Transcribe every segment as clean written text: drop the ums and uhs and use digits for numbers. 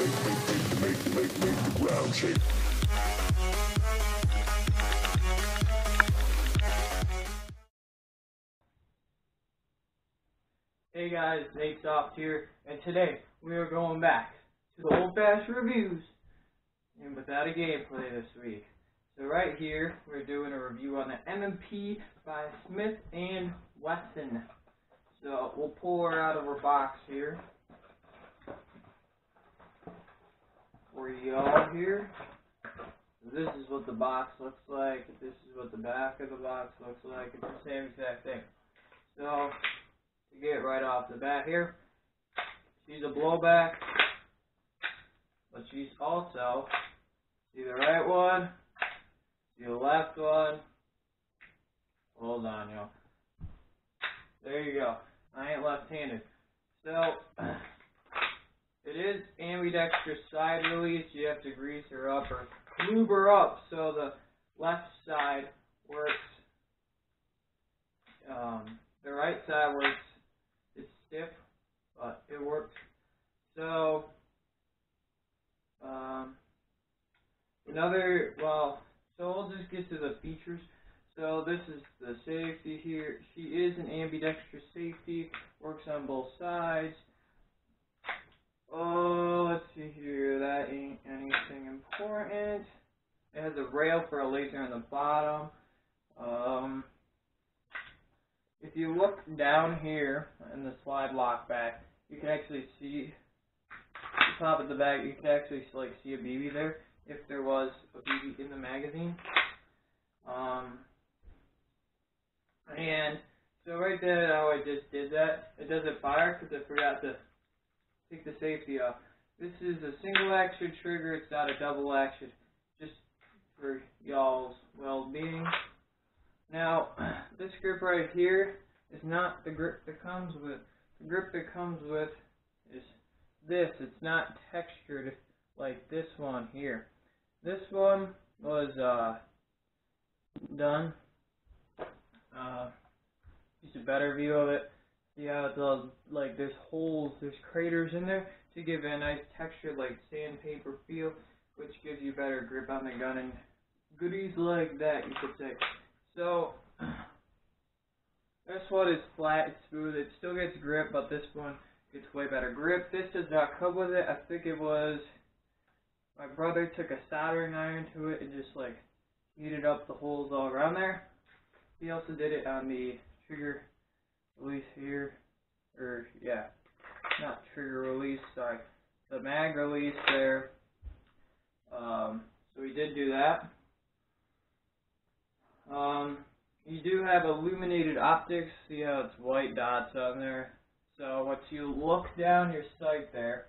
make the ground shake. Hey guys, Nate Soft here, and today we are going back to the old-fashioned reviews, and without a gameplay this week. So right here, we're doing a review on the M&P by Smith and Wesson. So we'll pull her out of her box here for y'all here. This is what the box looks like. This is what the back of the box looks like. It's the same exact thing. So to get right off the bat here, she's a blowback, but she's also, see the right one, see the left one. Hold on, y'all. There you go. I ain't left-handed. So it is ambidextrous side release. You have to grease her up or lube her up so the left side works. The right side works. It's stiff, but it works. So so we'll just get to the features. So this is the safety here. She is an ambidextrous safety, works on both sides. Oh, let's see here, that ain't anything important. It has a rail for a laser on the bottom. If you look down here in the slide lock back, you can actually see the top of the bag. You can actually see a BB there if there was a BB in the magazine. And so right there, how I just did that, it doesn't fire because I forgot to take the safety off. This is a single action trigger. It's not a double action, just for y'all's well-being. Now, this grip right here is not the grip that comes with. The grip that comes with is this. It's not textured like this one here. This one was done. Just a better view of it. See how it does, there's holes, there's craters in there to give it a nice texture, like sandpaper feel, which gives you better grip on the gun and goodies like that, you could say. So this one is flat, it's smooth, it still gets grip, but this one gets way better grip. This does not come with it. I think it was my brother took a soldering iron to it and just heated up the holes all around there. He also did it on the trigger release here, not trigger release, sorry, the mag release there. So we did do that. You do have illuminated optics. See how it's white dots on there. So once you look down your sight there,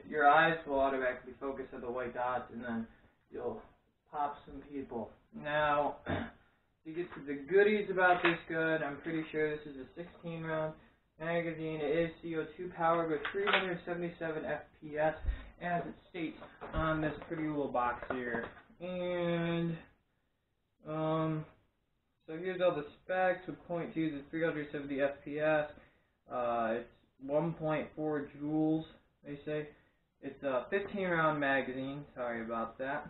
your eyes will automatically focus on the white dots, and then you'll pop some people. Now, to get to the goodies about this gun, I'm pretty sure this is a 16-round magazine. It is CO2 powered with 377 FPS, as it states on this pretty little box here. And so here's all the specs. With .2 is 370 FPS. It's 1.4 joules, they say. It's a 15-round magazine. Sorry about that.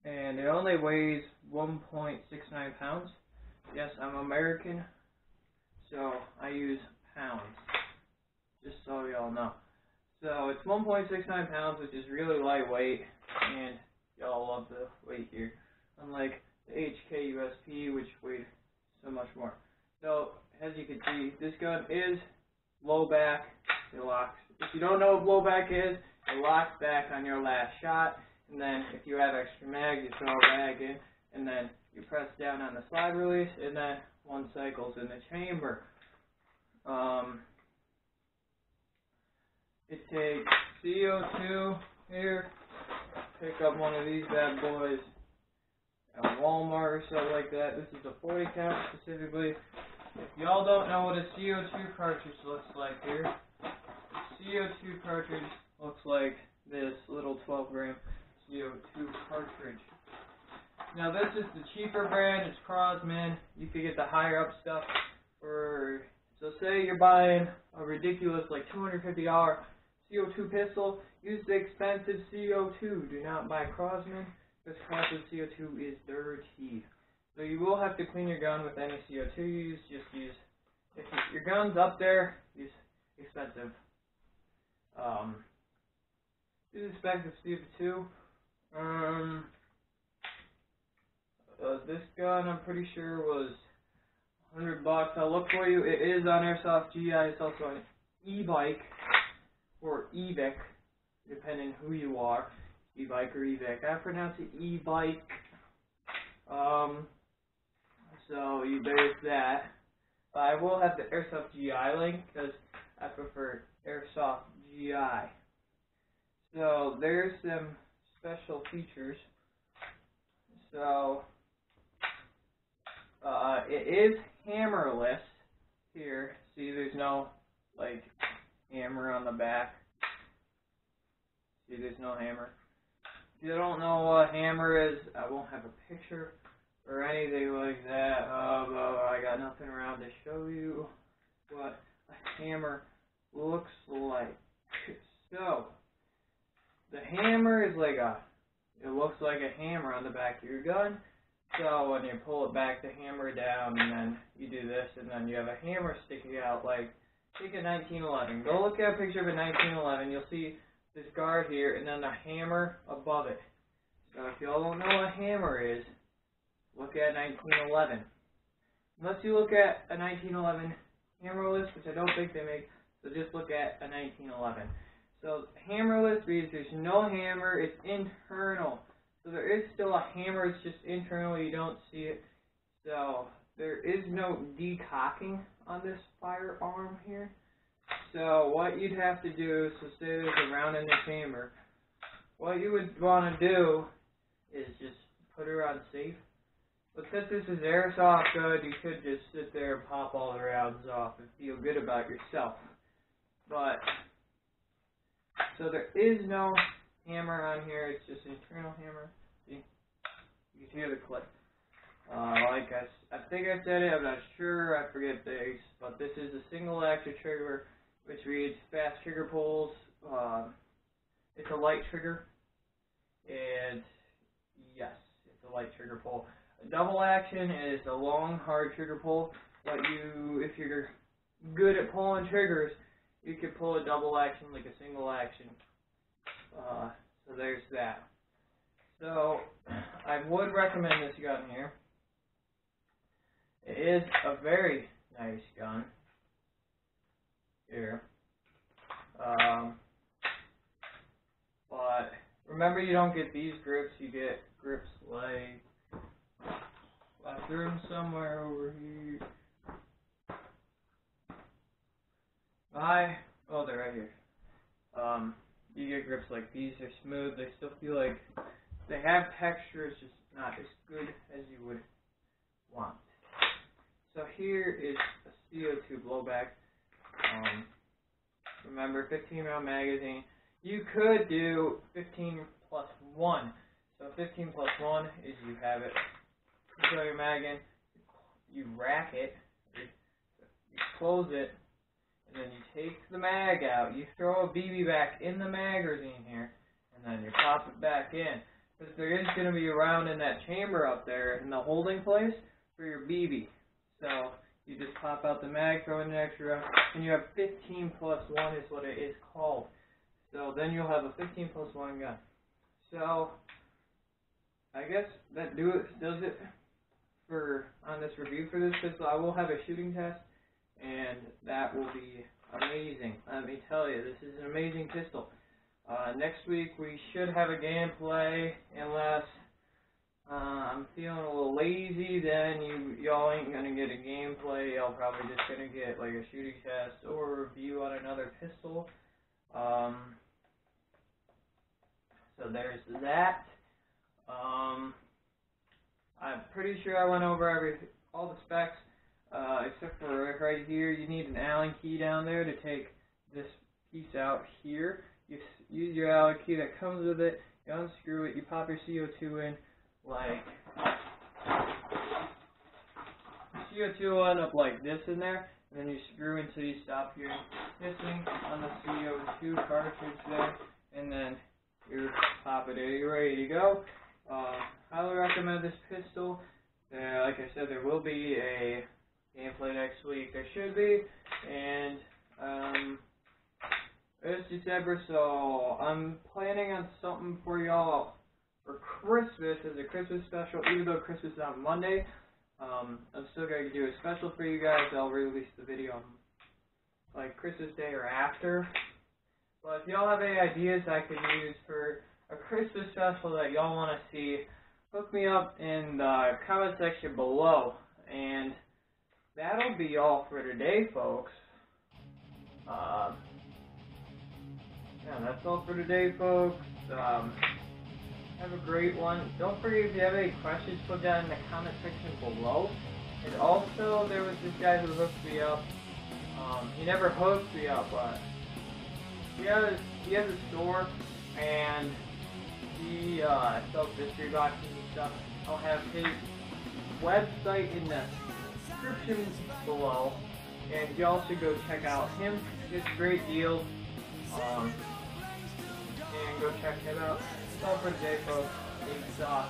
And it only weighs 1.69 pounds. Yes, I'm American, so I use pounds, just so y'all know. So it's 1.69 pounds, which is really lightweight, and y'all love the weight here, unlike the HK USP, which weighed so much more. So as you can see, this gun is low back. It locks. If you don't know what blowback is, it locks back on your last shot. And then if you have extra mag, you throw a mag in, and then you press down on the slide release, and then one cycles in the chamber. It takes CO2 here. Pick up one of these bad boys at Walmart or something like that. This is a 40 count specifically. If y'all don't know what a CO2 cartridge looks like here, the CO2 cartridge looks like this little 12-gram CO2 cartridge. Now this is the cheaper brand, it's Crosman. You could get the higher up stuff for, so say you're buying a ridiculous $250 CO2 pistol, use the expensive CO2. Do not buy Crosman, because Crosman CO2 is dirty. So you will have to clean your gun with any CO2 you use. Just use, if your gun's up there, use expensive. Use expensive CO2. This gun, I'm pretty sure, was $100. I'll look for you. It is on Airsoft GI. It's also an e-bike or e-vic, depending who you are. E-bike or e-vic. I pronounce it e-bike. So there's that. I will have the Airsoft GI link because I prefer Airsoft GI. So there's some special features. So it is hammerless. Here, see, there's no like hammer on the back. See, there's no hammer. If you don't know what a hammer is, I won't have a picture or anything like that. I got nothing around to show you what a hammer looks like. So the hammer is like it looks like a hammer on the back of your gun. So when you pull it back, the hammer down, and then you do this, and then you have a hammer sticking out like, take a 1911. Go look at a picture of a 1911. You'll see this guard here, and then a hammer above it. So if y'all don't know what a hammer is, look at 1911. Unless you look at a 1911 hammerless, which I don't think they make, so just look at a 1911. So hammerless means there's no hammer, it's internal. So there is still a hammer, it's just internal, you don't see it. So there is no decocking on this firearm here. So what you'd have to do, so say there's a round in the chamber, what you would want to do is just put her on safe. But since this is airsoft gun, you could just sit there and pop all the rounds off and feel good about yourself. But so there is no hammer on here, it's just an internal hammer. See? You can hear the click. Like I think I said it, I'm not sure, I forget things, but this is a single action trigger, which reads fast trigger pulls. It's a light trigger, and yes, it's a light trigger pull. A double action is a long, hard trigger pull, but if you're good at pulling triggers, you can pull a double action like a single action. So there's that. So I would recommend this gun here. It is a very nice gun. Here. But remember, you don't get these grips, you get grips like, I threw them somewhere over here. Oh, they're right here. You get grips like these, they're smooth, they still feel like they have texture, it's just not as good as you would want. So here is a CO2 blowback. Remember, 15 round magazine. You could do 15 plus 1. So 15 plus 1 is you have it, you throw your mag in, you rack it, you close it, and then you take the mag out, you throw a BB back in the magazine here, and then you pop it back in. Because there is going to be a round in that chamber up there in the holding place for your BB. So you just pop out the mag, throw in the extra round, and you have 15 plus 1 is what it is called. So then you'll have a 15 plus 1 gun. So I guess that does it for on this review for this pistol. I will have a shooting test, and that will be amazing. Let me tell you, this is an amazing pistol. Next week we should have a gameplay, unless I'm feeling a little lazy. Then y'all ain't gonna get a gameplay. Y'all probably just gonna get like a shooting test or a review on another pistol. So there's that. I'm pretty sure I went over all the specs, except for right here. You need an Allen key down there to take this piece out here. You use your Allen key that comes with it. You unscrew it. You pop your CO2 in. Like, CO2 will end up like this in there, and then you screw until you stop hearing hissing on the CO2 cartridge there, and then you pop it in. You're ready to go. Highly recommend this pistol. Like I said, there will be a gameplay next week. There should be, and it's December, so I'm planning on something for y'all for Christmas as a Christmas special. Even though Christmas is on Monday, I'm still going to do a special for you guys. I'll release the video on like Christmas Day or after. But if y'all have any ideas I could use for a Christmas special that y'all want to see, hook me up in the comment section below. And that'll be all for today, folks. Yeah, that's all for today, folks. Have a great one. Don't forget, if you have any questions, put that in the comment section below. And also, there was this guy who hooked me up. He never hooked me up, but he has a store, and he sells mystery boxes and stuff. I'll have his website in the description below, and y'all should go check out him. It's great deals. And go check him out. That's all for today, folks. It's out.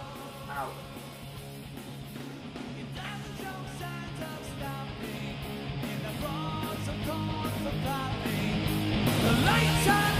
The lights are